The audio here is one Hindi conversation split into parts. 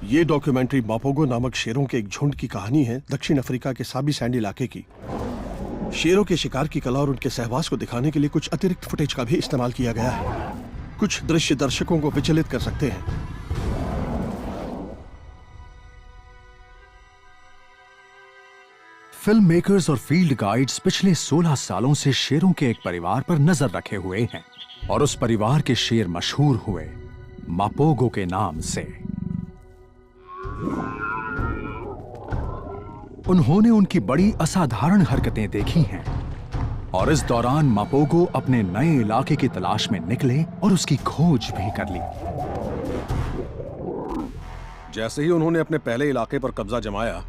ये डॉक्यूमेंट्री मापोगो नामक शेरों के एक झुंड की कहानी है, दक्षिण अफ्रीका के साबी सैंड इलाके की। शेरों के शिकार की कला और उनके सहवास को दिखाने के लिए कुछ अतिरिक्त फुटेज का भी इस्तेमाल किया गया है। कुछ दृश्य दर्शकों को विचलित कर सकते हैं। फिल्म मेकर्स और फील्ड गाइड्स पिछले 16 सालों से शेरों के एक परिवार पर नजर रखे हुए हैं और उस परिवार के शेर मशहूर हुए मापोगो के नाम से। उन्होंने उनकी बड़ी असाधारण हरकतें देखी हैं और इस दौरान मापोगो अपने नए इलाके की तलाश में निकले और उसकी खोज भी कर ली। जैसे ही उन्होंने अपने पहले इलाके पर कब्जा जमाया,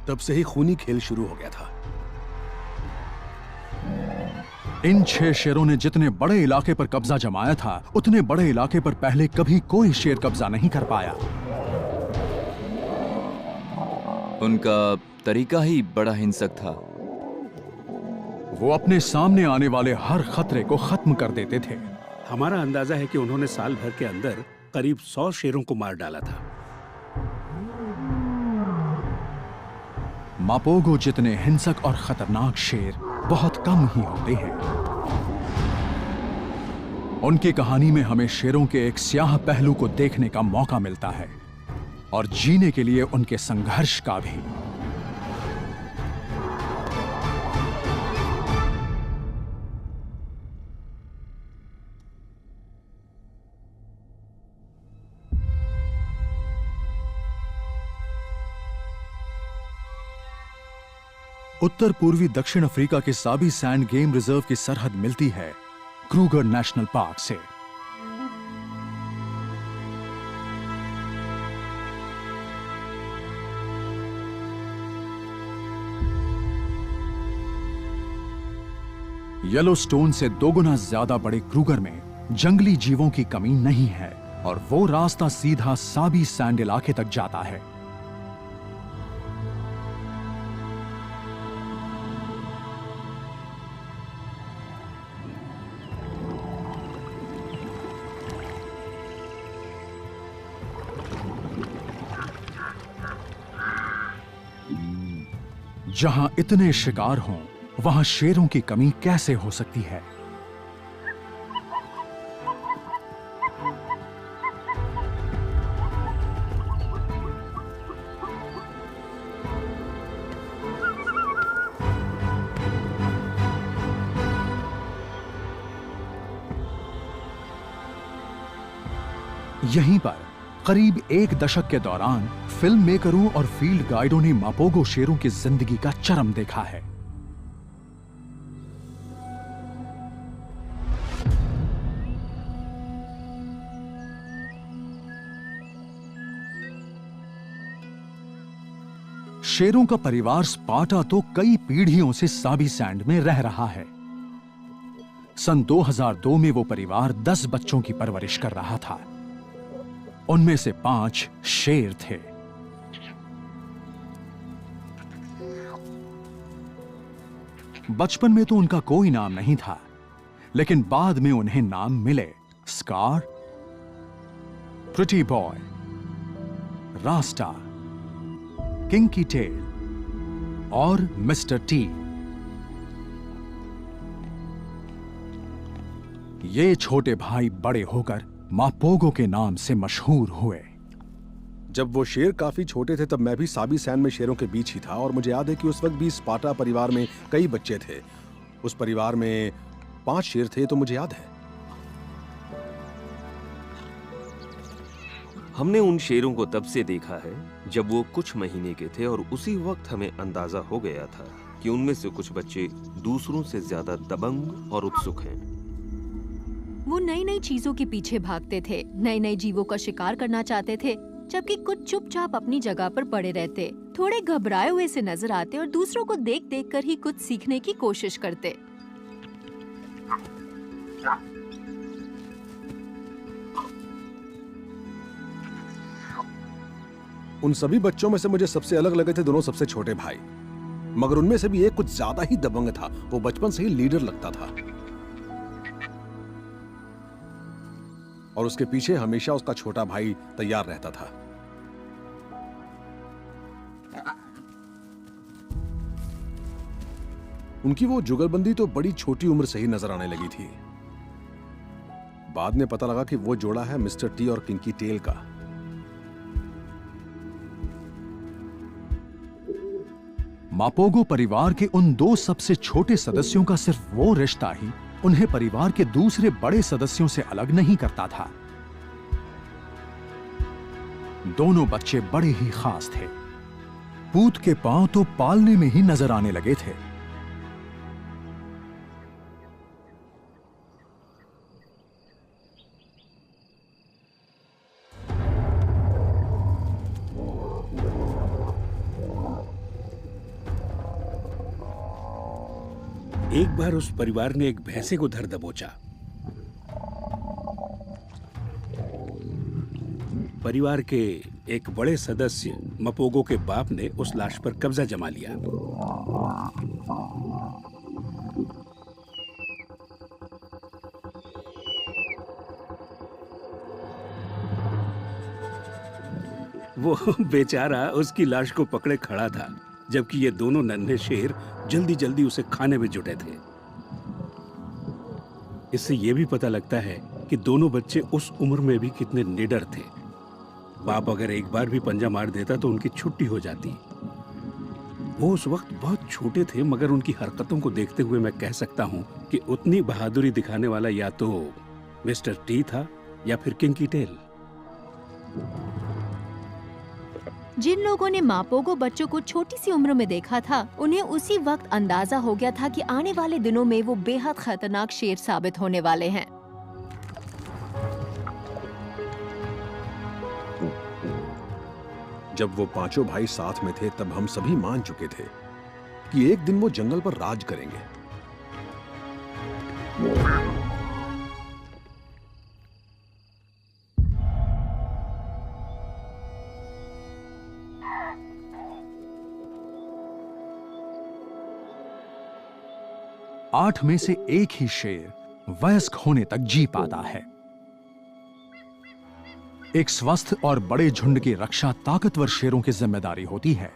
तब से ही खूनी खेल शुरू हो गया था। इन 6 शेरों ने जितने बड़े इलाके पर कब्जा जमाया था, उतने बड़े इलाके पर पहले कभी कोई शेर कब्जा नहीं कर पाया। उनका तरीका ही बड़ा हिंसक था। वो अपने सामने आने वाले हर खतरे को खत्म कर देते थे। हमारा अंदाजा है कि उन्होंने साल भर के अंदर करीब 100 शेरों को मार डाला था। मापोगो जितने हिंसक और खतरनाक शेर बहुत कम ही होते हैं। उनकी कहानी में हमें शेरों के एक स्याह पहलू को देखने का मौका मिलता है और जीने के लिए उनके संघर्ष का भी। उत्तर पूर्वी दक्षिण अफ्रीका के साबी सैंड गेम रिजर्व की सरहद मिलती है क्रूगर नेशनल पार्क से। येलोस्टोन से 2 गुना ज्यादा बड़े क्रूगर में जंगली जीवों की कमी नहीं है और वो रास्ता सीधा साबी सैंड इलाके तक जाता है। जहां इतने शिकार हों, वहां शेरों की कमी कैसे हो सकती है? यहीं पर करीब 1 दशक के दौरान फिल्म मेकरों और फील्ड गाइडों ने मापोगो शेरों की जिंदगी का चरम देखा है। शेरों का परिवार स्पार्टा तो कई पीढ़ियों से साबी सैंड में रह रहा है। सन 2002 में वो परिवार 10 बच्चों की परवरिश कर रहा था। उनमें से 5 शेर थे। बचपन में तो उनका कोई नाम नहीं था, लेकिन बाद में उन्हें नाम मिले। Scar, Pretty Boy, Rasta, Kinky Tail और मिस्टर टी। ये छोटे भाई बड़े होकर मापोगो के नाम से मशहूर हुए। जब वो शेर काफी छोटे थे, तब मैं भी साबी सैंड में शेरों के बीच ही था और मुझे याद है कि उस वक्त भी स्पार्टा परिवार में कई बच्चे थे। उस परिवार में 5 शेर थे, तो मुझे याद है। हमने उन शेरों को तब से देखा है जब वो कुछ महीने के थे और उसी वक्त हमें अंदाजा हो गया था कि उनमें से कुछ बच्चे दूसरों से ज्यादा दबंग और उत्सुक हैं। वो नई नई चीजों के पीछे भागते थे, नए नए जीवों का शिकार करना चाहते थे, जबकि कुछ चुपचाप अपनी जगह पर पड़े रहते, थोड़े घबराए हुए से नजर आते और दूसरों को देख देख कर ही कुछ सीखने की कोशिश करते। उन सभी बच्चों में से मुझे सबसे अलग लगे थे दोनों सबसे छोटे भाई, मगर उनमें से भी एक कुछ ज्यादा ही दबंग था। वो बचपन से ही लीडर लगता था और उसके पीछे हमेशा उसका छोटा भाई तैयार रहता था। उनकी वो जुगलबंदी तो बड़ी छोटी उम्र से ही नजर आने लगी थी। बाद में पता लगा कि वो जोड़ा है मिस्टर टी और किंकी टेल का। मापोगो परिवार के उन दो सबसे छोटे सदस्यों का सिर्फ वो रिश्ता ही उन्हें परिवार के दूसरे बड़े सदस्यों से अलग नहीं करता था। दोनों बच्चे बड़े ही खास थे। पूत के पांव तो पालने में ही नजर आने लगे थे। एक बार उस परिवार ने एक भैंसे को धर दबोचा। परिवार के एक बड़े सदस्य मपोगो के बाप ने उस लाश पर कब्जा जमा लिया। वो बेचारा उसकी लाश को पकड़े खड़ा था, जबकि ये दोनों नन्हे शेर जल्दी जल्दी उसे खाने में जुटे थे। इससे यह भी पता लगता है कि दोनों बच्चे उस उम्र में भी कितने निडर थे। बाप अगर एक बार भी पंजा मार देता तो उनकी छुट्टी हो जाती। वो उस वक्त बहुत छोटे थे, मगर उनकी हरकतों को देखते हुए मैं कह सकता हूं कि उतनी बहादुरी दिखाने वाला या तो मिस्टर टी था या फिर किंकी टेल। जिन लोगों ने मापोगो बच्चों को छोटी सी उम्र में देखा था, उन्हें उसी वक्त अंदाजा हो गया था कि आने वाले दिनों में वो बेहद खतरनाक शेर साबित होने वाले हैं। जब वो पांचों भाई साथ में थे तब हम सभी मान चुके थे कि एक दिन वो जंगल पर राज करेंगे। आठ में से एक ही शेर वयस्क होने तक जी पाता है। एक स्वस्थ और बड़े झुंड की रक्षा ताकतवर शेरों की जिम्मेदारी होती है,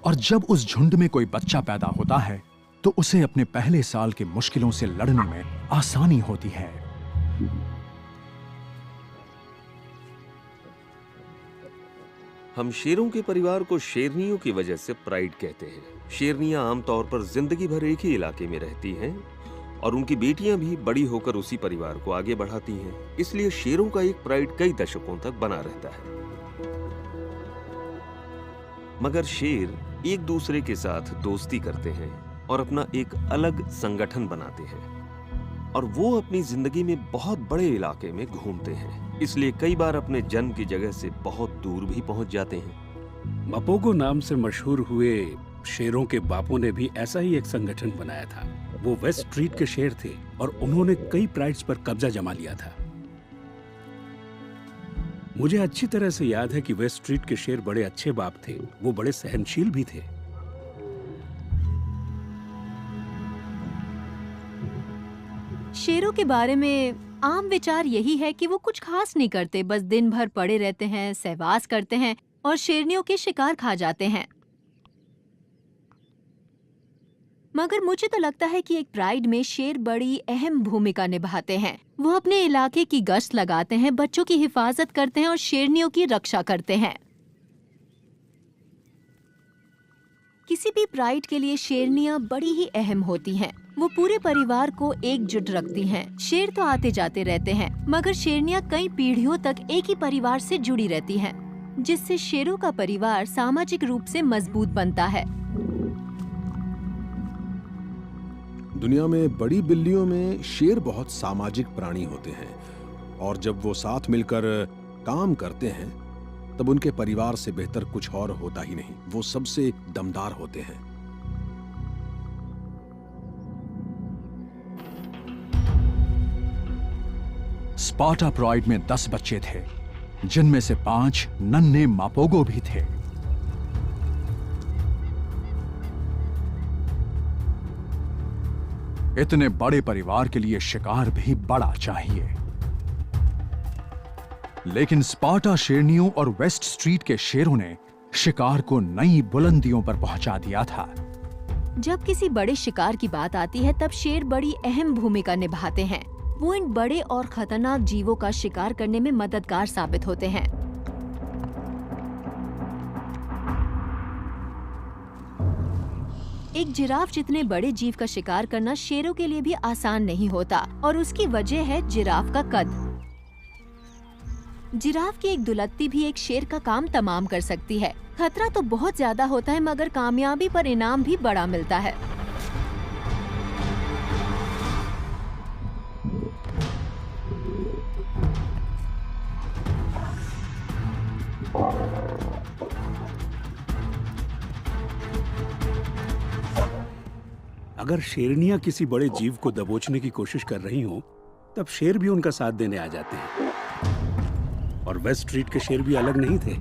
और जब उस झुंड में कोई बच्चा पैदा होता है तो उसे अपने पहले साल की मुश्किलों से लड़ने में आसानी होती है। हम शेरों के परिवार को शेरनियों की वजह से प्राइड कहते हैं। शेरनियां आमतौर पर जिंदगी भर एक ही इलाके में रहती हैं और उनकी बेटियां भी बड़ी होकर उसी परिवार को आगे बढ़ाती हैं। इसलिए शेरों का एक प्राइड कई दशकों तक बना रहता है। मगर शेर एक दूसरे के साथ दोस्ती करते हैं और अपना एक अलग संगठन बनाते हैं, और वो अपनी जिंदगी में बहुत बड़े इलाके में घूमते हैं। इसलिए कई बार अपने जन्म की जगह से बहुत दूर भी पहुंच जाते हैं। मपोगो नाम से मशहूर हुए शेरों के बापों ने भी ऐसा ही एक संगठन बनाया था। वो वेस्ट स्ट्रीट के शेर थे और उन्होंने कई प्राइड्स पर कब्जा जमा लिया था। मुझे अच्छी तरह से याद है कि वेस्ट स्ट्रीट के शेर बड़े अच्छे बाप थे। वो बड़े सहनशील भी थे। शेरों के बारे में आम विचार यही है कि वो कुछ खास नहीं करते, बस दिन भर पड़े रहते हैं, सहवास करते हैं और शेरनियों के शिकार खा जाते हैं। मगर मुझे तो लगता है कि एक प्राइड में शेर बड़ी अहम भूमिका निभाते हैं। वो अपने इलाके की गश्त लगाते हैं, बच्चों की हिफाजत करते हैं और शेरनियों की रक्षा करते हैं। किसी भी प्राइड के लिए शेरनियां बड़ी ही अहम होती हैं। वो पूरे परिवार को एकजुट रखती हैं। शेर तो आते जाते रहते हैं, मगर शेरनियां कई पीढ़ियों तक एक ही परिवार से जुड़ी रहती हैं, जिससे शेरों का परिवार सामाजिक रूप से मजबूत बनता है। दुनिया में बड़ी बिल्लियों में शेर बहुत सामाजिक प्राणी होते हैं, और जब वो साथ मिलकर काम करते हैं तब उनके परिवार से बेहतर कुछ और होता ही नहीं। वो सबसे दमदार होते हैं। स्पार्टा प्राइड में 10 बच्चे थे, जिनमें से 5 नन्हे मापोगो भी थे। इतने बड़े परिवार के लिए शिकार भी बड़ा चाहिए, लेकिन स्पार्टा शेरनियों और वेस्ट स्ट्रीट के शेरों ने शिकार को नई बुलंदियों पर पहुंचा दिया था। जब किसी बड़े शिकार की बात आती है तब शेर बड़ी अहम भूमिका निभाते हैं। वो इन बड़े और खतरनाक जीवों का शिकार करने में मददगार साबित होते हैं। एक जिराफ जितने बड़े जीव का शिकार करना शेरों के लिए भी आसान नहीं होता और उसकी वजह है जिराफ का कद। जिराफ की एक दुलत्ती भी एक शेर का काम तमाम कर सकती है। खतरा तो बहुत ज्यादा होता है मगर कामयाबी पर इनाम भी बड़ा मिलता है। अगर शेरनियां किसी बड़े जीव को दबोचने की कोशिश कर रही हों, तब शेर भी उनका साथ देने आ जाते हैं। और वेस्ट स्ट्रीट के शेर भी अलग नहीं थे।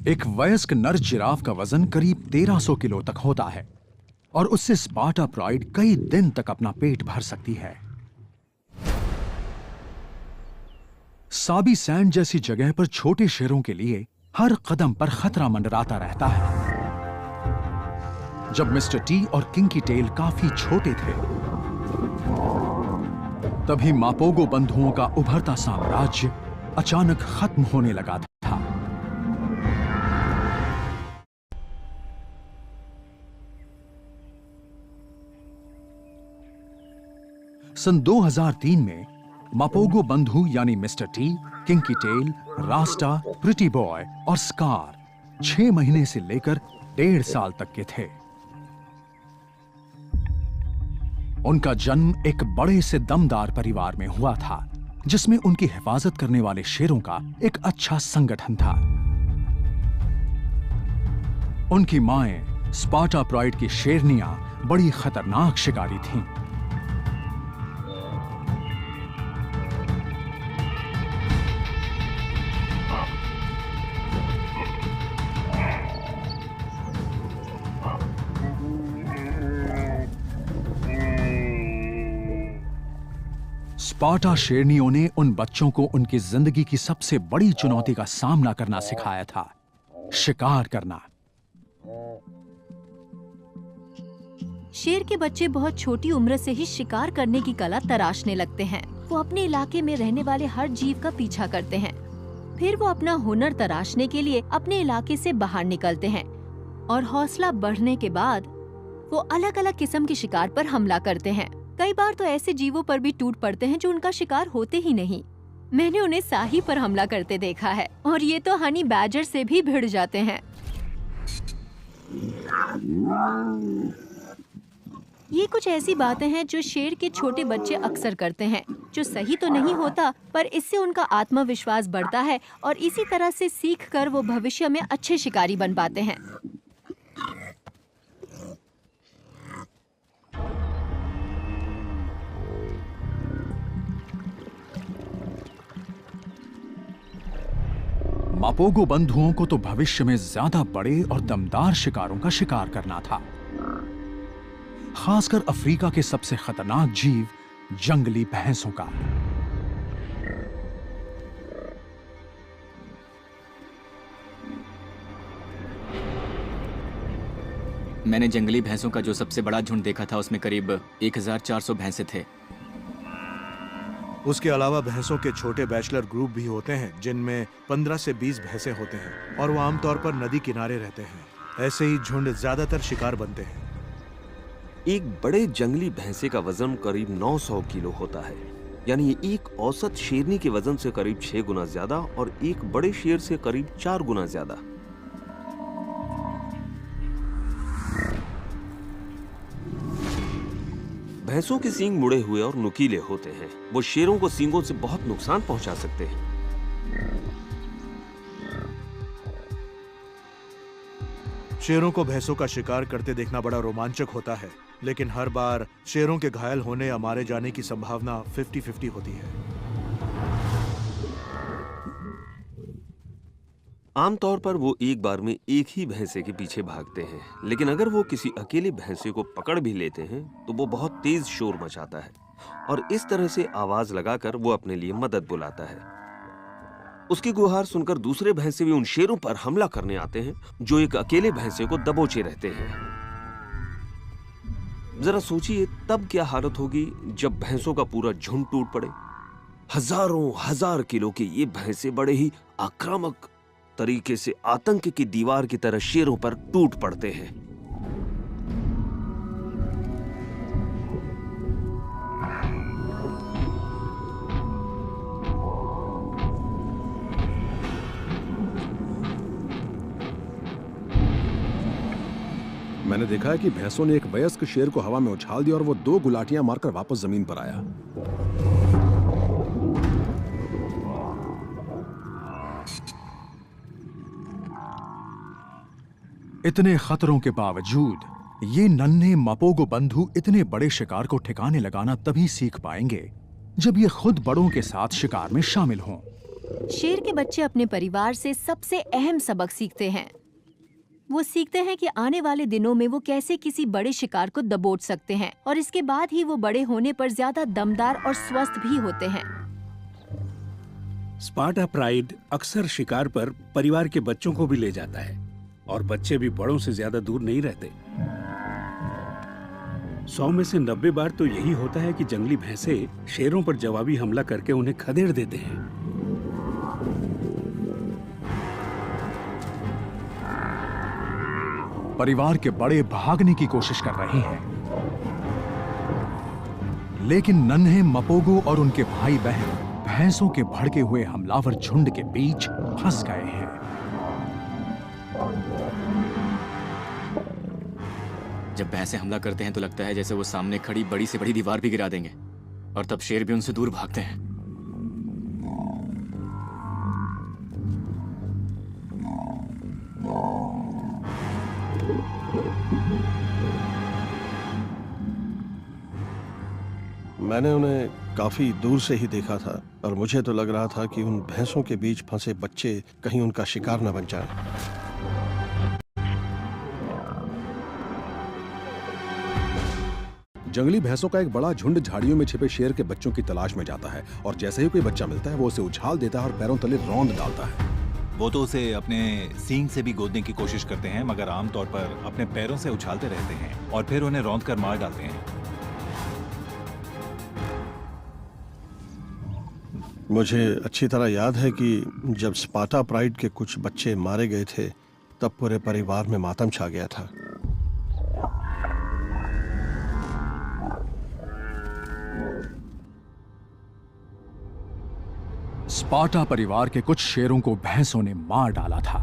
एक वयस्क नर जिराफ का वजन करीब 1300 किलो तक होता है और उससे स्पार्टा प्राइड कई दिन तक अपना पेट भर सकती है। साबी सैंड जैसी जगह पर छोटे शेरों के लिए हर कदम पर खतरा मंडराता रहता है। जब मिस्टर टी और किंकी टेल काफी छोटे थे, तभी मापोगो बंधुओं का उभरता साम्राज्य अचानक खत्म होने लगा था। सन 2003 में मापोगो बंधु यानी Mister T, Kinky Tail, Rasta, Pretty Boy और स्कार 6 महीने से लेकर 1.5 साल तक के थे। उनका जन्म एक बड़े से दमदार परिवार में हुआ था, जिसमें उनकी हिफाजत करने वाले शेरों का एक अच्छा संगठन था। उनकी माएं स्पार्टा प्राइड की शेरनियां बड़ी खतरनाक शिकारी थीं। स्पार्टा शेरनियों ने उन बच्चों को उनकी जिंदगी की सबसे बड़ी चुनौती का सामना करना सिखाया था, शिकार करना। शेर के बच्चे बहुत छोटी उम्र से ही शिकार करने की कला तराशने लगते हैं। वो अपने इलाके में रहने वाले हर जीव का पीछा करते हैं। फिर वो अपना हुनर तराशने के लिए अपने इलाके से बाहर निकलते हैं और हौसला बढ़ने के बाद वो अलग अलग किस्म के शिकार पर हमला करते हैं। कई बार तो ऐसे जीवों पर भी टूट पड़ते हैं जो उनका शिकार होते ही नहीं। मैंने उन्हें साही पर हमला करते देखा है और ये तो हनी बैजर से भी भिड़ जाते हैं। ये कुछ ऐसी बातें हैं जो शेर के छोटे बच्चे अक्सर करते हैं, जो सही तो नहीं होता, पर इससे उनका आत्मविश्वास बढ़ता है और इसी तरह से सीखकर वो भविष्य में अच्छे शिकारी बन पाते हैं। मापोगो बंधुओं को तो भविष्य में ज्यादा बड़े और दमदार शिकारों का शिकार करना था, खासकर अफ्रीका के सबसे खतरनाक जीव जंगली भैंसों का। मैंने जंगली भैंसों का जो सबसे बड़ा झुंड देखा था उसमें करीब 1400 भैंसे थे। उसके अलावा भैंसों के छोटे बैचलर ग्रुप भी होते हैं जिनमें 15 से 20 भैंसे होते हैं और वो आमतौर पर नदी किनारे रहते हैं। ऐसे ही झुंड ज्यादातर शिकार बनते हैं। एक बड़े जंगली भैंसे का वजन करीब 900 किलो होता है, यानी एक औसत शेरनी के वजन से करीब 6 गुना ज्यादा और एक बड़े शेर से करीब 4 गुना ज्यादा। भैंसों के सींग मुड़े हुए और नुकीले होते हैं। वो शेरों को सींगों से बहुत नुकसान पहुंचा सकते हैं। शेरों को भैंसों का शिकार करते देखना बड़ा रोमांचक होता है। लेकिन हर बार शेरों के घायल होने या मारे जाने की संभावना 50-50 होती है। आमतौर पर वो एक बार में एक ही भैंसे के पीछे भागते हैं, लेकिन अगर वो किसी अकेले भैंसे को पकड़ भी लेते हैं तो वो बहुत तेज शोर मचाता है और इस तरह से आवाज लगाकर वो अपने लिए मदद बुलाता है। उसकी गुहार सुनकर दूसरे भैंसे भी उन शेरों पर हमला करने आते हैं जो एक अकेले भैंसे को दबोचे रहते हैं। जरा सोचिए तब क्या हालत होगी जब भैंसों का पूरा झुंड टूट पड़े। हजारों हजार किलो के ये भैंसे बड़े ही आक्रामक तरीके से आतंक की दीवार की तरह शेरों पर टूट पड़ते हैं। मैंने देखा है कि भैंसों ने एक वयस्क शेर को हवा में उछाल दिया और वो 2 गुलाटियां मारकर वापस जमीन पर आया। इतने खतरों के बावजूद ये नन्हे मपोगो बंधु इतने बड़े शिकार को ठिकाने लगाना तभी सीख पाएंगे जब ये खुद बड़ों के साथ शिकार में शामिल हों। शेर के बच्चे अपने परिवार से सबसे अहम सबक सीखते हैं। वो सीखते हैं कि आने वाले दिनों में वो कैसे किसी बड़े शिकार को दबोच सकते हैं और इसके बाद ही वो बड़े होने पर ज्यादा दमदार और स्वस्थ भी होते हैं। स्पार्टा प्राइड अक्सर शिकार पर परिवार के बच्चों को भी ले जाता है और बच्चे भी बड़ों से ज्यादा दूर नहीं रहते। 100 में से 90 बार तो यही होता है कि जंगली भैंसे शेरों पर जवाबी हमला करके उन्हें खदेड़ देते हैं। परिवार के बड़े भागने की कोशिश कर रहे हैं, लेकिन नन्हे मपोगो और उनके भाई बहन भैंसों के भड़के हुए हमलावर झुंड के बीच फंस गए हैं। जब भैंसे हमला करते हैं तो लगता है जैसे वो सामने खड़ी बड़ी से बड़ी दीवार भी गिरा देंगे और तब शेर भी उनसे दूर भागते हैं। मैंने उन्हें काफी दूर से ही देखा था और मुझे तो लग रहा था कि उन भैंसों के बीच फंसे बच्चे कहीं उनका शिकार न बन जाएं। जंगली भैंसों का एक बड़ा झुंड झाड़ियों में छिपे शेर के बच्चों की तलाश में जाता है और जैसे ही कोई बच्चा मिलता है वो उसे उछाल देता है और पैरों तले रौंद डालता है। वो तो उसे अपने सींग से भी गोदने की कोशिश करते हैं, मगर आमतौर पर अपने पैरों से उछालते रहते हैं और फिर उन्हें रौंद कर मार डालते हैं। मुझे अच्छी तरह याद है कि जब स्पार्टा प्राइड के कुछ बच्चे मारे गए थे तब पूरे परिवार में मातम छा गया था। स्पार्टा परिवार के कुछ शेरों को भैंसों ने मार डाला था,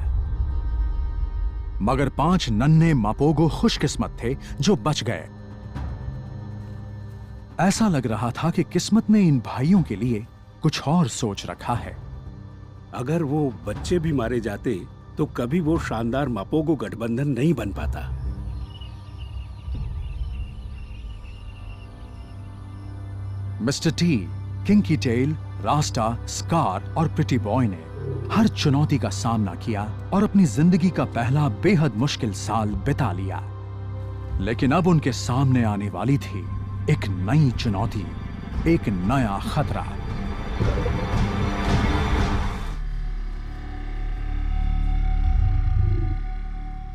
मगर 5 नन्हे मापोगो खुशकिस्मत थे जो बच गए। ऐसा लग रहा था कि किस्मत ने इन भाइयों के लिए कुछ और सोच रखा है। अगर वो बच्चे भी मारे जाते तो कभी वो शानदार मापोगो गठबंधन नहीं बन पाता। Mister T, Kinky Tail, Rasta, Scar और प्रिटी बॉय ने हर चुनौती का सामना किया और अपनी जिंदगी का पहला बेहद मुश्किल साल बिता लिया। लेकिन अब उनके सामने आने वाली थी एक नई चुनौती, एक नया खतरा।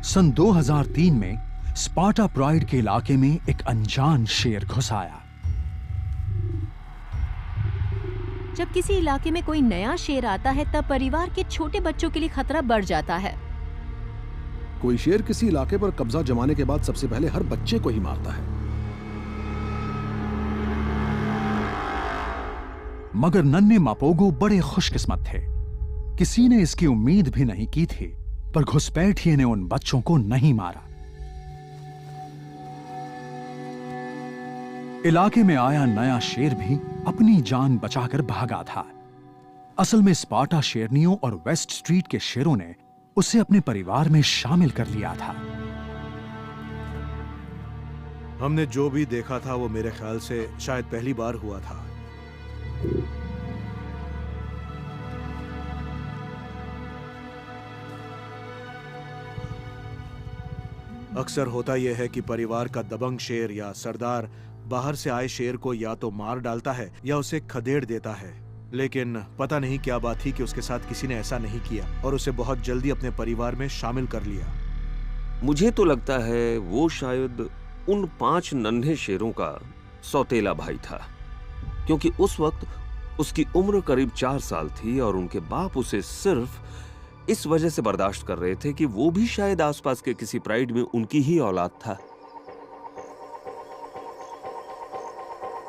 सन 2003 में स्पार्टा प्राइड के इलाके में एक अनजान शेर घुस आया। जब किसी इलाके में कोई नया शेर आता है तब परिवार के छोटे बच्चों के लिए खतरा बढ़ जाता है। कोई शेर किसी इलाके पर कब्जा जमाने के बाद सबसे पहले हर बच्चे को ही मारता है। मगर नन्हे मापोगो बड़े खुशकिस्मत थे। किसी ने इसकी उम्मीद भी नहीं की थी, पर घुसपैठिए ने उन बच्चों को नहीं मारा। इलाके में आया नया शेर भी अपनी जान बचाकर भागा था। असल में स्पार्टा शेरनियों और वेस्ट स्ट्रीट के शेरों ने उसे अपने परिवार में शामिल कर लिया था। हमने जो भी देखा था वो मेरे ख्याल से शायद पहली बार हुआ था। अक्सर होता यह है कि परिवार का दबंग शेर या सरदार बाहर से आए शेर को या तो मार डालता है या उसे खदेड़ देता है, लेकिन पता नहीं क्या बात थी कि उसके साथ किसी ने ऐसा नहीं किया और उसे बहुत जल्दी अपने परिवार में शामिल कर लिया। मुझे तो लगता है वो शायद उन 5 नन्हे शेरों का सौतेला भाई था, क्योंकि उस वक्त उसकी उम्र करीब 4 साल थी और उनके बाप उसे सिर्फ इस वजह से बर्दाश्त कर रहे थे कि वो भी शायद आसपास के किसी प्राइड में उनकी ही औलाद था।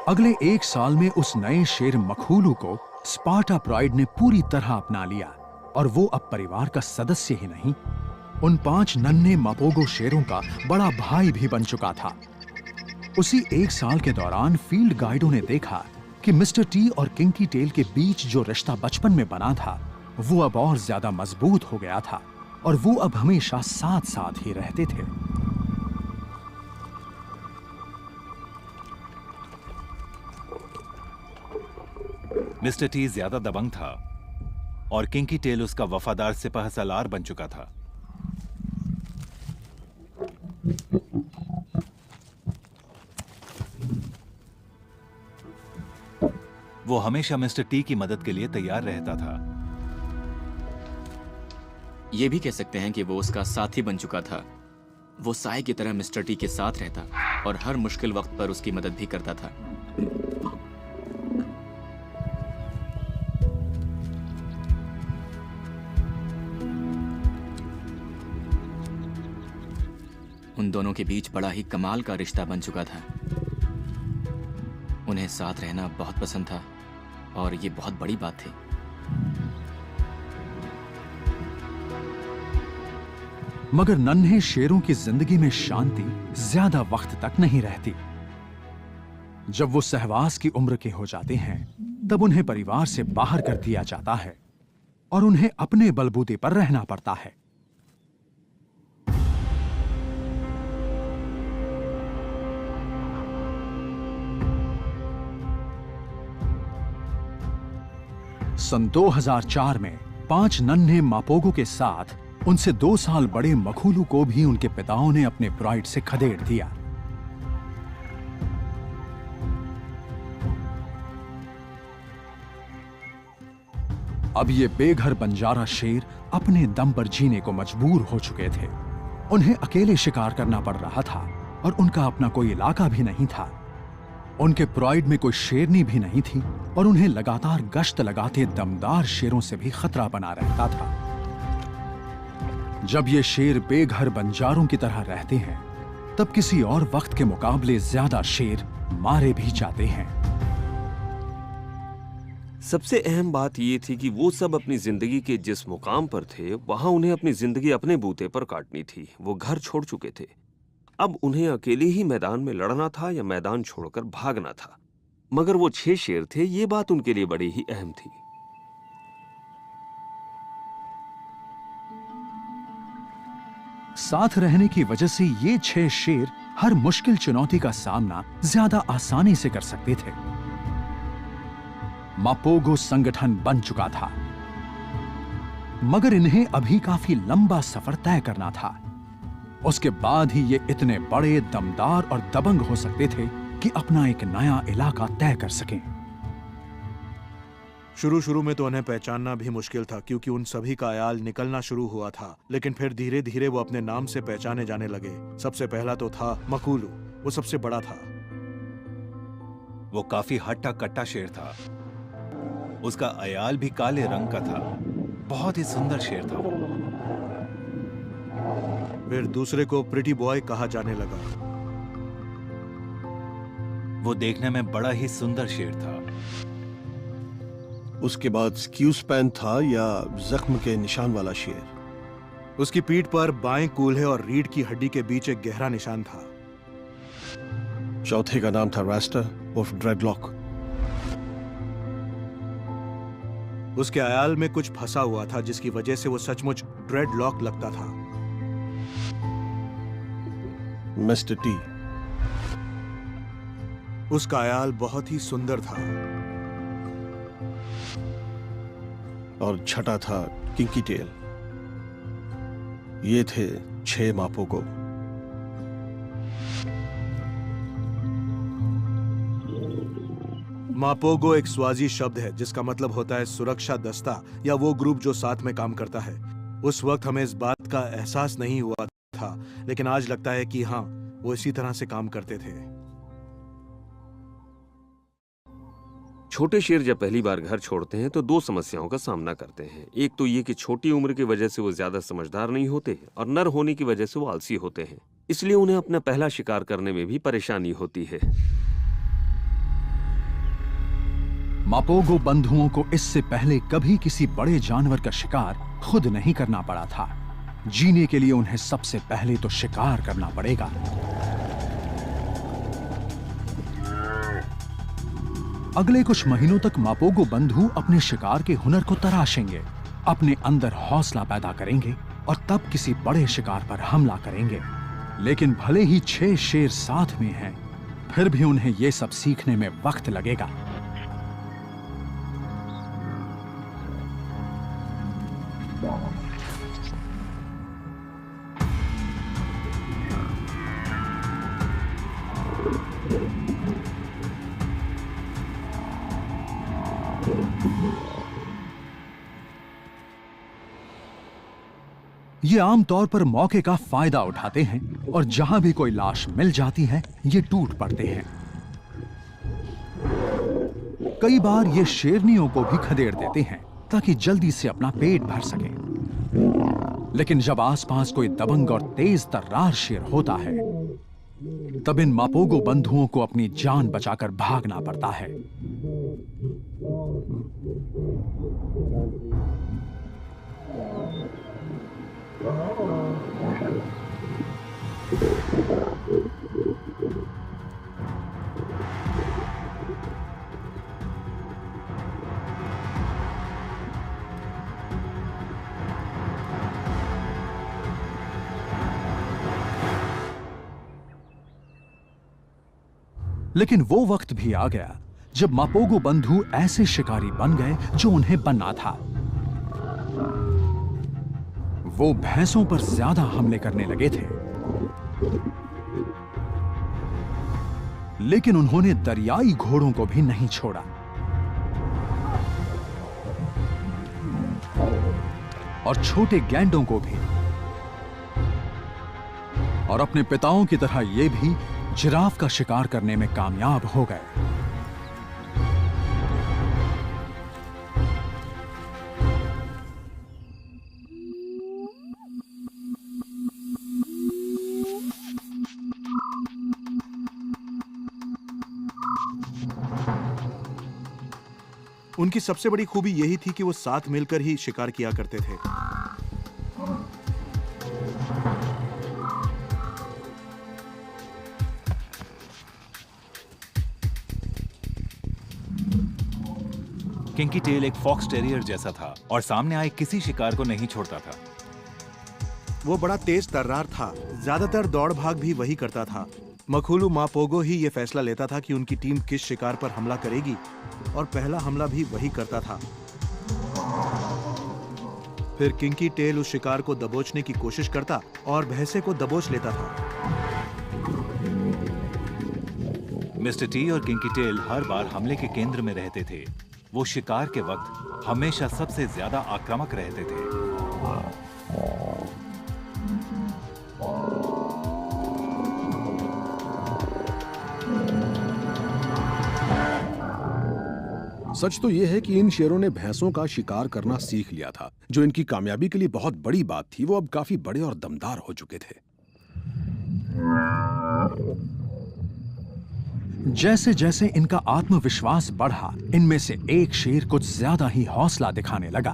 अगले 1 साल में उस नए शेर मखूलू को स्पार्टा प्राइड ने पूरी तरह अपना लिया और वो अब परिवार का सदस्य ही नहीं, उन 5 नन्हे मापोगो शेरों का बड़ा भाई भी बन चुका था। उसी 1 साल के दौरान फील्ड गाइडों ने देखा कि मिस्टर टी और किंकी टेल के बीच जो रिश्ता बचपन में बना था वो अब और ज्यादा मजबूत हो गया था और वो अब हमेशा साथ साथ ही रहते थे। मिस्टर टी ज्यादा दबंग था और किंकी टेल उसका वफादार सिपाह सालार बन चुका था। वो हमेशा मिस्टर टी की मदद के लिए तैयार रहता था। ये भी कह सकते हैं कि वो उसका साथी बन चुका था। वो साय की तरह मिस्टर टी के साथ रहता और हर मुश्किल वक्त पर उसकी मदद भी करता था। उन दोनों के बीच बड़ा ही कमाल का रिश्ता बन चुका था। उन्हें साथ रहना बहुत पसंद था और ये बहुत बड़ी बात थी। मगर नन्हे शेरों की जिंदगी में शांति ज्यादा वक्त तक नहीं रहती। जब वो सहवास की उम्र के हो जाते हैं तब उन्हें परिवार से बाहर कर दिया जाता है और उन्हें अपने बलबूते पर रहना पड़ता है। सन 2004 में 5 नन्हे मापोगो के साथ उनसे 2 साल बड़े मखूलू को भी उनके पिताओं ने अपने प्राइड से खदेड़ दिया। अब ये बेघर बंजारा शेर अपने दम पर जीने को मजबूर हो चुके थे। उन्हें अकेले शिकार करना पड़ रहा था और उनका अपना कोई इलाका भी नहीं था। उनके प्राइड में कोई शेरनी भी नहीं थी और उन्हें लगातार गश्त लगाते दमदार शेरों से भी खतरा बना रहता था। जब ये शेर बेघर बंजारों की तरह रहते हैं तब किसी और वक्त के मुकाबले ज्यादा शेर मारे भी जाते हैं। सबसे अहम बात यह थी कि वो सब अपनी जिंदगी के जिस मुकाम पर थे वहां उन्हें अपनी जिंदगी अपने बूते पर काटनी थी। वो घर छोड़ चुके थे। अब उन्हें अकेले ही मैदान में लड़ना था या मैदान छोड़कर भागना था। मगर वो 6 शेर थे, ये बात उनके लिए बड़ी ही अहम थी। साथ रहने की वजह से ये 6 शेर हर मुश्किल चुनौती का सामना ज्यादा आसानी से कर सकते थे। मापोगो संगठन बन चुका था, मगर इन्हें अभी काफी लंबा सफर तय करना था। उसके बाद ही ये इतने बड़े, दमदार और दबंग हो सकते थे कि अपना एक नया इलाका तय कर सकें। शुरू में तो उन्हें पहचानना भी मुश्किल था क्योंकि उन सभी का आयाल निकलना शुरू हुआ था, लेकिन फिर धीरे धीरे वो अपने नाम से पहचाने जाने लगे। सबसे पहला तो था मकूलू, वो सबसे बड़ा था। वो काफी हट्टा कट्टा शेर था। उसका अयाल भी काले रंग का था। बहुत ही सुंदर शेर था वो। फिर दूसरे को प्रिटी बॉय कहा जाने लगा। वो देखने में बड़ा ही सुंदर शेर था। उसके बाद स्क्यूस्पैन था या जख्म के निशान वाला शेर। उसकी पीठ पर बाएं कूल्हे और रीढ़ की हड्डी के बीच एक गहरा निशान था। चौथे का नाम था रास्टर ऑफ ड्रेडलॉक। उसके अयाल में कुछ फंसा हुआ था जिसकी वजह से वो सचमुच ड्रेडलॉक लगता था। Mister T. उसका आयाल बहुत ही सुंदर था। और छठा था किंकी टेल। ये थे 6 मापोगो। मापोगो एक स्वाजी शब्द है जिसका मतलब होता है सुरक्षा दस्ता या वो ग्रुप जो साथ में काम करता है। उस वक्त हमें इस बात का एहसास नहीं हुआ था, लेकिन आज लगता है कि हाँ, वो इसी तरह से काम करते थे। छोटे शेर जब पहली बार घर छोड़ते हैं तो 2 समस्याओं का सामना करते हैं। एक तो ये कि छोटी उम्र की वजह से वो ज्यादा समझदार नहीं होते और नर होने की वजह से वो आलसी होते हैं, इसलिए उन्हें अपना पहला शिकार करने में भी परेशानी होती है। मापोगो बंधुओं को इससे पहले कभी किसी बड़े जानवर का शिकार खुद नहीं करना पड़ा था। जीने के लिए उन्हें सबसे पहले तो शिकार करना पड़ेगा। अगले कुछ महीनों तक मापोगो बंधु अपने शिकार के हुनर को तराशेंगे, अपने अंदर हौसला पैदा करेंगे और तब किसी बड़े शिकार पर हमला करेंगे। लेकिन भले ही 6 शेर साथ में हैं, फिर भी उन्हें यह सब सीखने में वक्त लगेगा। ये आमतौर पर मौके का फायदा उठाते हैं और जहां भी कोई लाश मिल जाती है, ये टूट पड़ते हैं। कई बार ये शेरनियों को भी खदेड़ देते हैं ताकि जल्दी से अपना पेट भर सके। लेकिन जब आसपास कोई दबंग और तेज तर्रार शेर होता है, तब इन मापोगो बंधुओं को अपनी जान बचाकर भागना पड़ता है। लेकिन वो वक्त भी आ गया जब मापोगो बंधु ऐसे शिकारी बन गए जो उन्हें बनना था। वो भैंसों पर ज्यादा हमले करने लगे थे, लेकिन उन्होंने दरियाई घोड़ों को भी नहीं छोड़ा और छोटे गैंडों को भी, और अपने पिताओं की तरह ये भी जिराफ का शिकार करने में कामयाब हो गए। उनकी सबसे बड़ी खूबी यही थी कि वो साथ मिलकर ही शिकार किया करते थे। किंकी टेल एक फॉक्स टेरियर जैसा था और सामने आए किसी शिकार को नहीं छोड़ता था। वो बड़ा तेज तर्रार था, ज्यादातर दौड़ भाग भी वही करता था। मखुलू मापोगो ही ये फैसला लेता था कि उनकी टीम किस शिकार पर हमला करेगी, और पहला हमला भी वही करता था। फिर किंकी टेल उस शिकार को दबोचने की कोशिश करता और भैंसे को दबोच लेता था। मिस्टर टी और किंकी टेल हर बार हमले के केंद्र में रहते थे। वो शिकार के वक्त हमेशा सबसे ज्यादा आक्रामक रहते थे। सच तो यह है कि इन शेरों ने भैंसों का शिकार करना सीख लिया था, जो इनकी कामयाबी के लिए बहुत बड़ी बात थी। वो अब काफी बड़े और दमदार हो चुके थे। जैसे जैसे इनका आत्मविश्वास बढ़ा, इनमें से एक शेर कुछ ज्यादा ही हौसला दिखाने लगा।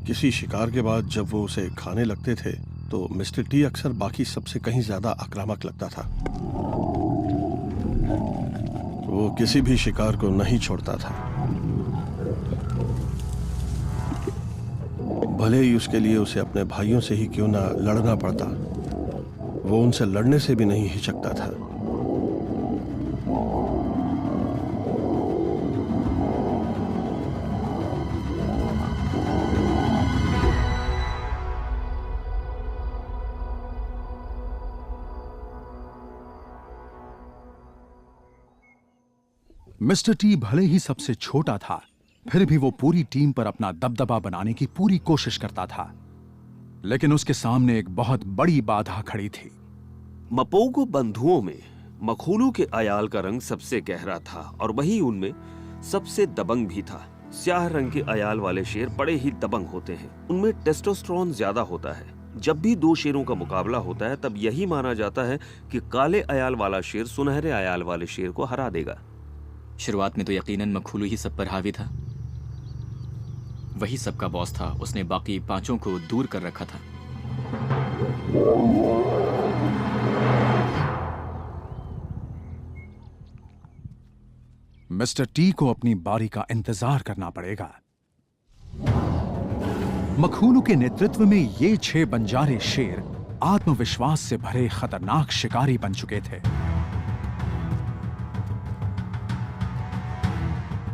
किसी शिकार के बाद जब वो उसे खाने लगते थे तो मिस्टर टी अक्सर बाकी सबसे कहीं ज्यादा आक्रामक लगता था। वो किसी भी शिकार को नहीं छोड़ता था, भले ही उसके लिए उसे अपने भाइयों से ही क्यों ना लड़ना पड़ता। वो उनसे लड़ने से भी नहीं हिचकता था। मिस्टर टी भले ही सबसे छोटा था, फिर भी वो पूरी टीम पर अपना दबदबा बनाने की पूरी कोशिश करता था। लेकिन उसके सामने एक बहुत बड़ी बाधा खड़ी थी। मपोगो बंधुओं में मखोलू के अयाल का रंग सबसे गहरा था और वही उनमें सबसे दबंग भी था। स्याह रंग के अयाल वाले शेर बड़े ही दबंग होते हैं। उनमें टेस्टोस्टेरोन ज्यादा होता है। जब भी दो शेरों का मुकाबला होता है तब यही माना जाता है कि काले अयाल वाला शेर सुनहरे अयाल वाले शेर को हरा देगा। शुरुआत में तो यकीनन मखोलू ही सब पर हावी था। वही सबका बॉस था। उसने बाकी पांचों को दूर कर रखा था। मिस्टर टी को अपनी बारी का इंतजार करना पड़ेगा। मखोलू के नेतृत्व में ये 6 बंजारे शेर आत्मविश्वास से भरे खतरनाक शिकारी बन चुके थे।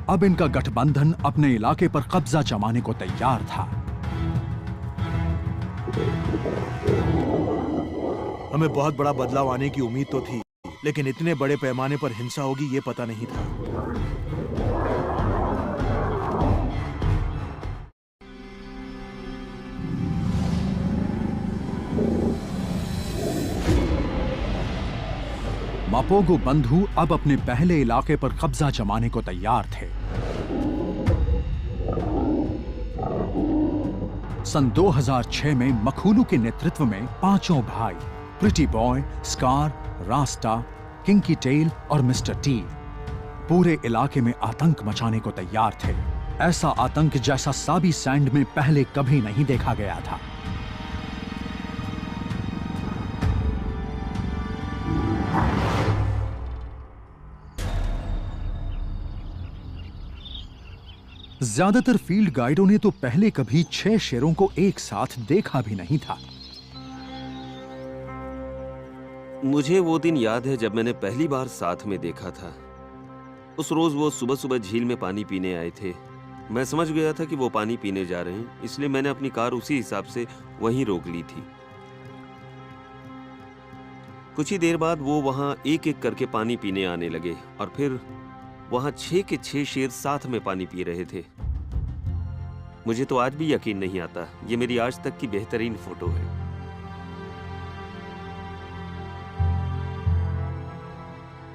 अब इनका गठबंधन अपने इलाके पर कब्जा जमाने को तैयार था। हमें बहुत बड़ा बदलाव आने की उम्मीद तो थी, लेकिन इतने बड़े पैमाने पर हिंसा होगी ये पता नहीं था। मापोगो बंधु अब अपने पहले इलाके पर कब्जा जमाने को तैयार थे। सन 2006 में मखोलू के नेतृत्व में पांचों भाई Pretty Boy, Scar, Rasta, Kinky Tail और मिस्टर टी पूरे इलाके में आतंक मचाने को तैयार थे। ऐसा आतंक जैसा साबी सैंड में पहले कभी नहीं देखा गया था। ज्यादातर फील्ड गाइडों ने तो पहले कभी 6 शेरों को एक साथ देखा भी नहीं था। मुझे वो दिन याद है जब मैंने पहली बार साथ में देखा था। उस रोज वो सुबह सुबह झील में पानी पीने आए थे। मैं समझ गया था कि वो पानी पीने जा रहे हैं, इसलिए मैंने अपनी कार उसी हिसाब से वहीं रोक ली थी। कुछ ही देर बाद वो वहां एक एक करके पानी पीने आने लगे और फिर वहां 6 के 6 शेर साथ में पानी पी रहे थे। मुझे तो आज भी यकीन नहीं आता। ये मेरी आज तक की बेहतरीन फोटो है।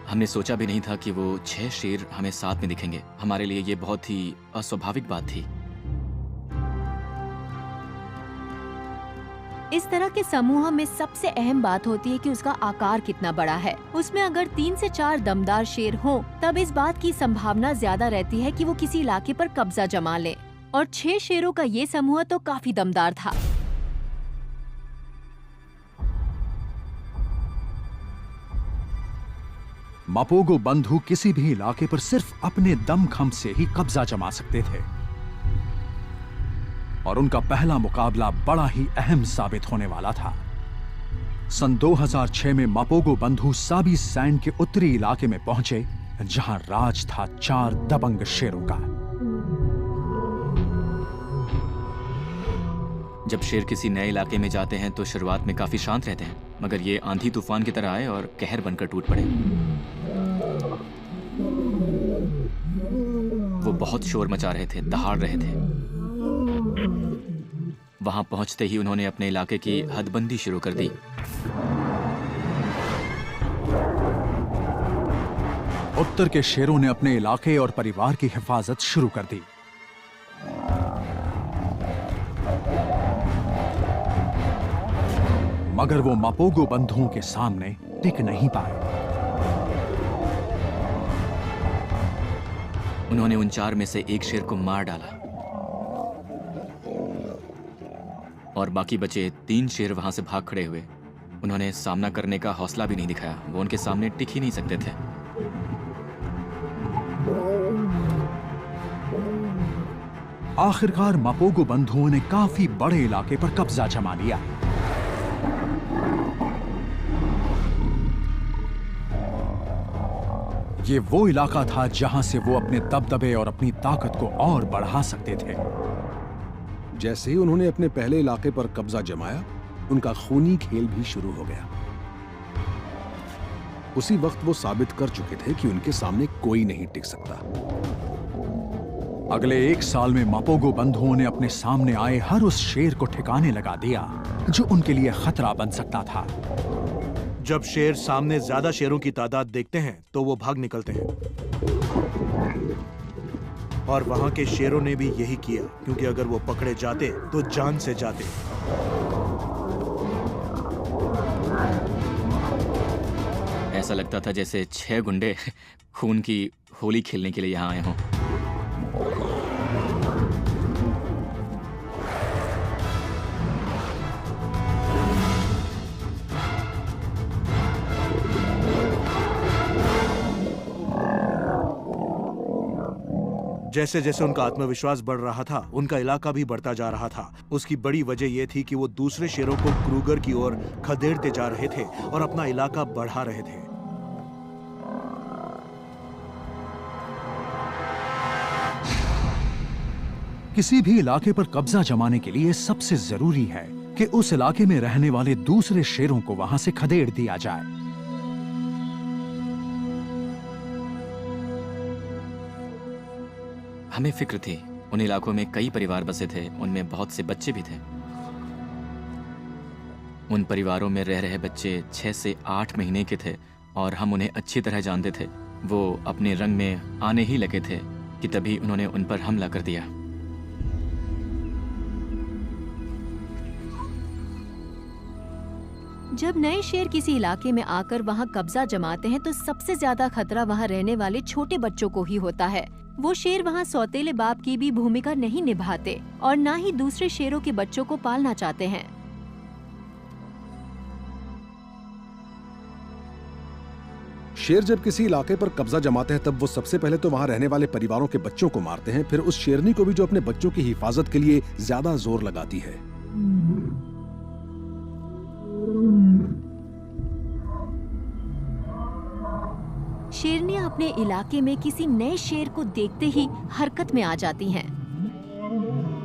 हमने सोचा भी नहीं था कि वो 6 शेर हमें साथ में दिखेंगे। हमारे लिए ये बहुत ही अस्वाभाविक बात थी। इस तरह के समूह में सबसे अहम बात होती है कि उसका आकार कितना बड़ा है। उसमें अगर 3 से 4 दमदार शेर हों, तब इस बात की संभावना ज्यादा रहती है कि वो किसी इलाके पर कब्जा जमा ले। और 6 शेरों का ये समूह तो काफी दमदार था। मापोगो बंधु किसी भी इलाके पर सिर्फ अपने दमखम से ही कब्जा जमा सकते थे और उनका पहला मुकाबला बड़ा ही अहम साबित होने वाला था। सन 2006 में मापोगो बंधु साबी सैंड के उत्तरी इलाके में पहुंचे, जहां राज था 4 दबंग शेरों का। जब शेर किसी नए इलाके में जाते हैं तो शुरुआत में काफी शांत रहते हैं, मगर ये आंधी तूफान की तरह आए और कहर बनकर टूट पड़े। वो बहुत शोर मचा रहे थे, दहाड़ रहे थे। वहां पहुंचते ही उन्होंने अपने इलाके की हदबंदी शुरू कर दी। उत्तर के शेरों ने अपने इलाके और परिवार की हिफाजत शुरू कर दी। मगर वो मापोगो बंधुओं के सामने टिक नहीं पाए। उन्होंने उन 4 में से एक शेर को मार डाला और बाकी बचे 3 शेर वहां से भाग खड़े हुए। उन्होंने सामना करने का हौसला भी नहीं दिखाया। वो उनके सामने टिक ही नहीं सकते थे। आखिरकार मापोगो बंधुओं ने काफी बड़े इलाके पर कब्जा जमा लिया। ये वो इलाका था जहां से वो अपने दबदबे और अपनी ताकत को और बढ़ा सकते थे। जैसे ही उन्होंने अपने पहले इलाके पर कब्जा जमाया, उनका खूनी खेल भी शुरू हो गया। उसी वक्त वो साबित कर चुके थे कि उनके सामने कोई नहीं टिक सकता। अगले 1 साल में मापोगो बंधुओं ने अपने सामने आए हर उस शेर को ठिकाने लगा दिया जो उनके लिए खतरा बन सकता था। जब शेर सामने ज्यादा शेरों की तादाद देखते हैं तो वो भाग निकलते हैं, और वहां के शेरों ने भी यही किया, क्योंकि अगर वो पकड़े जाते तो जान से जाते। ऐसा लगता था जैसे 6 गुंडे खून की होली खेलने के लिए यहाँ आए हों। जैसे जैसे उनका आत्मविश्वास बढ़ रहा था, उनका इलाका भी बढ़ता जा रहा था। उसकी बड़ी वजह यह थी कि वो दूसरे शेरों को क्रूगर की ओर खदेड़ते जा रहे थे और अपना इलाका बढ़ा रहे थे। किसी भी इलाके पर कब्जा जमाने के लिए सबसे जरूरी है कि उस इलाके में रहने वाले दूसरे शेरों को वहां से खदेड़ दिया जाए। हमें फिक्र थी। उन इलाकों में कई परिवार बसे थे, उनमें बहुत से बच्चे भी थे। उन परिवारों में रह रहे बच्चे 6 से 8 महीने के थे और हम उन्हें अच्छी तरह जानते थे। वो अपने रंग में आने ही लगे थे कि तभी उन्होंने उन पर हमला कर दिया। जब नए शेर किसी इलाके में आकर वहां कब्जा जमाते हैं तो सबसे ज्यादा खतरा वहां रहने वाले छोटे बच्चों को ही होता है। वो शेर वहां सौतेले बाप की भी भूमिका नहीं निभाते और ना ही दूसरे शेरों के बच्चों को पालना चाहते हैं। शेर जब किसी इलाके पर कब्जा जमाते हैं तब वो सबसे पहले तो वहां रहने वाले परिवारों के बच्चों को मारते हैं, फिर उस शेरनी को भी जो अपने बच्चों की हिफाजत के लिए ज्यादा जोर लगाती है। शेरनियां अपने इलाके में किसी नए शेर को देखते ही हरकत में आ जाती हैं।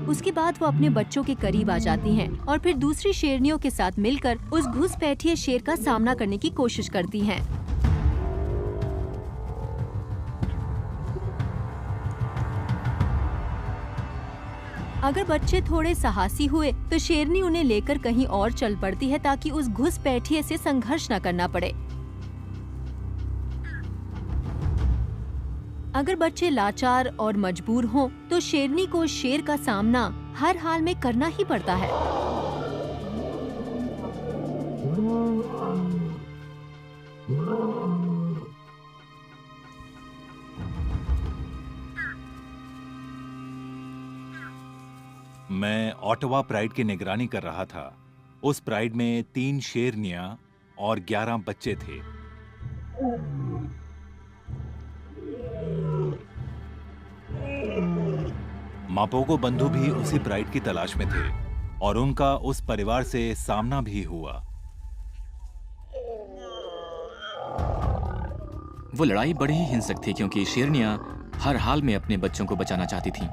उसके बाद वो अपने बच्चों के करीब आ जाती हैं और फिर दूसरी शेरनियों के साथ मिलकर उस घुसपैठिए शेर का सामना करने की कोशिश करती हैं। अगर बच्चे थोड़े साहसी हुए तो शेरनी उन्हें लेकर कहीं और चल पड़ती है ताकि उस घुसपैठिए से संघर्ष न करना पड़े। अगर बच्चे लाचार और मजबूर हों तो शेरनी को शेर का सामना हर हाल में करना ही पड़ता है। मैं ऑटवा प्राइड की निगरानी कर रहा था। उस प्राइड में 3 शेरनियां और 11 बच्चे थे। मापोगो बंधु भी उसी प्राइड की तलाश में थे और उनका उस परिवार से सामना भी हुआ। वो लड़ाई बड़ी ही हिंसक थी क्योंकि शेरनियां हर हाल में अपने बच्चों को बचाना चाहती थीं।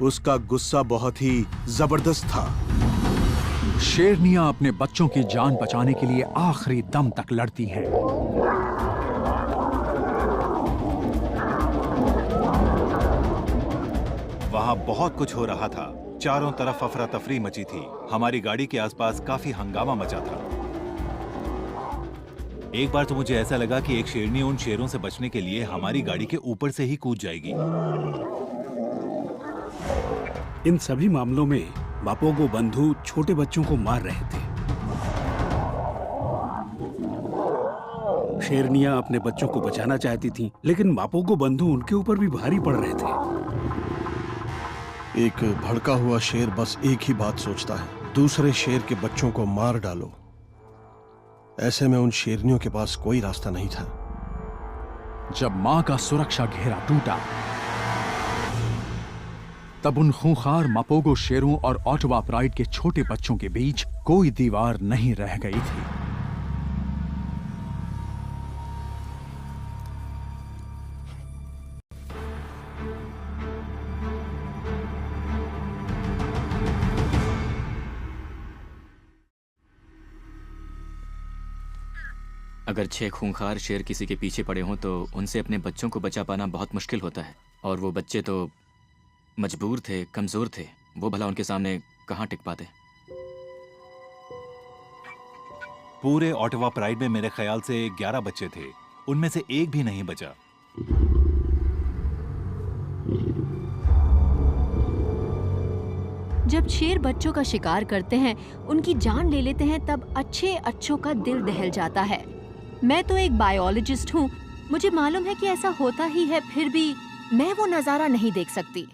उसका गुस्सा बहुत ही जबरदस्त था। शेरनियां अपने बच्चों की जान बचाने के लिए आखिरी दम तक लड़ती हैं। वहां बहुत कुछ हो रहा था। चारों तरफ अफरा तफरी मची थी। हमारी गाड़ी के आसपास काफी हंगामा मचा था। एक बार तो मुझे ऐसा लगा कि एक शेरनी उन शेरों से बचने के लिए हमारी गाड़ी के ऊपर से ही कूद जाएगी। इन सभी मामलों में मापोगो बंधु छोटे बच्चों को मार रहे थे। शेरनियां अपने बच्चों को बचाना चाहती थीं, लेकिन मापोगो बंधु उनके ऊपर भी भारी पड़ रहे थे। एक भड़का हुआ शेर बस एक ही बात सोचता है, दूसरे शेर के बच्चों को मार डालो। ऐसे में उन शेरनियों के पास कोई रास्ता नहीं था। जब मां का सुरक्षा घेरा टूटा तब उन खूंखार मापोगो शेरों और ऑटवा प्राइड के छोटे बच्चों के बीच कोई दीवार नहीं रह गई थी। अगर 6 खूंखार शेर किसी के पीछे पड़े हों तो उनसे अपने बच्चों को बचा पाना बहुत मुश्किल होता है, और वो बच्चे तो मजबूर थे, कमजोर थे। वो भला उनके सामने कहाँ टिक पाते। पूरे ऑटवा प्राइड में मेरे ख्याल से 11 बच्चे थे, उनमें से एक भी नहीं बचा। जब शेर बच्चों का शिकार करते हैं, उनकी जान ले लेते हैं, तब अच्छों का दिल दहल जाता है। मैं तो एक बायोलॉजिस्ट हूँ, मुझे मालूम है कि ऐसा होता ही है, फिर भी मैं वो नजारा नहीं देख सकती।